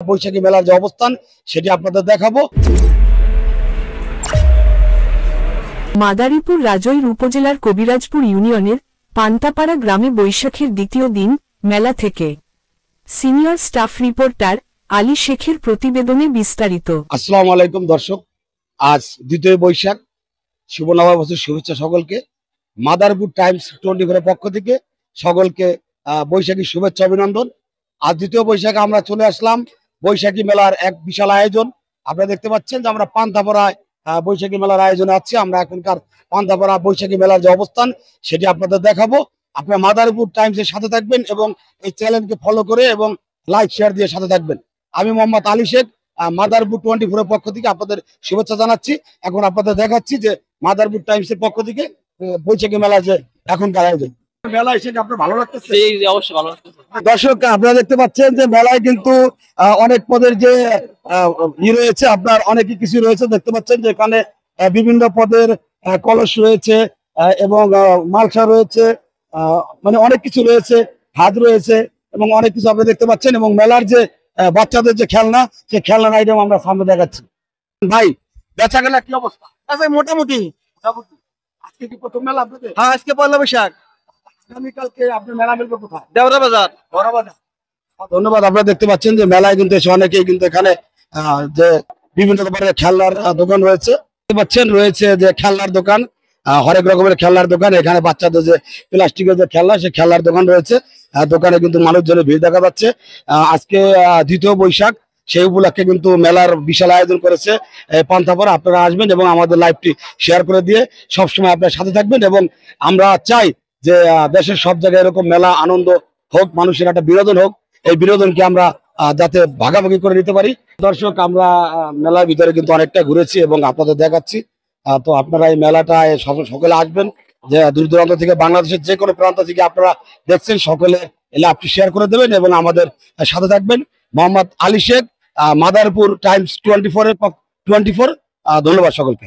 বৈশাখী মেলার যে অবস্থান সেটি আপনাদের দেখাবো। মাদারীপুর রাজৈর উপজেলার কবিরাজপুর ইউনিয়নের পান্তাপাড়া গ্রামে বৈশাখের দ্বিতীয় দিন মেলা থেকে সিনিয়র স্টাফ রিপোর্টার আলী শেখের প্রতিবেদনে বিস্তারিত। আসসালামু আলাইকুম দর্শক, আজ দ্বিতীয় বৈশাখ, শুভ নববর্ষের শুভেচ্ছা সকলকে। মাদারীপুর টাইমস 24 পক্ষ থেকে সকলকে বৈশাখী শুভেচ্ছা অভিনন্দন। আজ দ্বিতীয় বৈশাখে আমরা চলে আসলাম বৈশাখী মেলার এক বিশাল আয়োজন। আপনারা দেখতে পাচ্ছেন যে আমরা পান্তাপাড়ায় বৈশাখী মেলার আয়োজনে আছি। আমরা এখনকার পান্তাপাড়া বৈশাখী মেলার যে অবস্থান সেটি আপনাদের দেখাবো। আপনারা মাদারীপুর টাইমসের সাথে থাকবেন এবং এই চ্যানেলকে ফলো করে এবং লাইক শেয়ার দিয়ে সাথে থাকবেন। আমি মোহাম্মদ আলী শেখ, মাদারীপুর 24 পক্ষ থেকে আপনাদের শুভেচ্ছা জানাচ্ছি। এখন আপনাদের দেখাচ্ছি যে মাদারীপুর টাইমসের পক্ষ থেকে বৈশাখী মেলা যে এখনকার আয়োজন। মেলা এসে আপনার ভালো লাগতেছে? অবশ্যই ভালো লাগতেছে। দর্শক, আপনারা দেখতে পাচ্ছেন যে মেলায় কিন্তু অনেক পদের যে রয়েছে, আপনার অনেকই কিছু রয়েছে। দেখতে পাচ্ছেন যে এখানে বিভিন্ন পদের কলস রয়েছে এবং মালসা রয়েছে, মানে অনেক কিছু রয়েছে, হাত রয়েছে এবং অনেক কিছু আপনারা দেখতে পাচ্ছেন। এবং মেলার যে বাচ্চাদের যে খেলনা, সেই খেলনার আইটেম আমরা সামনে দেখাচ্ছি। ভাই, বেচা কেনা কি অবস্থা? মোটামুটি। আজকে কি প্রথম মেলা আপনাদের? হ্যাঁ, আজকে পয়লা বৈশাখ। আগামীকালকে আপনার মেলা মিলবে কোথায়? দেওরা বাজার। বড় বাজার। ধন্যবাদ। আপনারা দেখতে পাচ্ছেন যে মেলায় কিন্তু এসে অনেকেই কিন্তু এখানে যে বিভিন্ন ধরনের খেলনার দোকান রয়েছে, দেখতে পাচ্ছেন রয়েছে যে খেলনার দোকান, হরেক রকমের খেলনার দোকান। এখানে বাচ্চাদের যে প্লাস্টিকের যে খেলনা, সেই খেলনার দোকান রয়েছে। দোকানে কিন্তু মানুষজনের ভিড় দেখা যাচ্ছে। আজকে দ্বিতীয় বৈশাখ, সেই উপলক্ষে কিন্তু মেলার বিশাল আয়োজন করেছে পান্তাপাড়া। আপনারা আসবেন এবং আমাদের লাইভটি শেয়ার করে দিয়ে সবসময় আপনার সাথে থাকবেন। এবং আমরা চাই যে দেশের সব জায়গায় এরকম মেলা আনন্দ হোক, মানুষের একটা বিনোদন হোক। এই বিনোদনকে আমরা যাতে ভাগাভাগি করে নিতে পারি। দর্শক, আমরা মেলার ভিতরে কিন্তু অনেকটা ঘুরেছি এবং আপনাদের দেখাচ্ছি। তো আপনারা এই মেলাটায় সকলে আসবেন, যে দূর দূরান্ত থেকে, বাংলাদেশের যে কোনো প্রান্ত থেকে আপনারা দেখছেন, সকলে এলে আপনি শেয়ার করে দেবেন এবং আমাদের সাথে থাকবেন। মোহাম্মদ আলী শেখ, মাদারীপুর টাইমস 24 ধন্যবাদ সকলকে।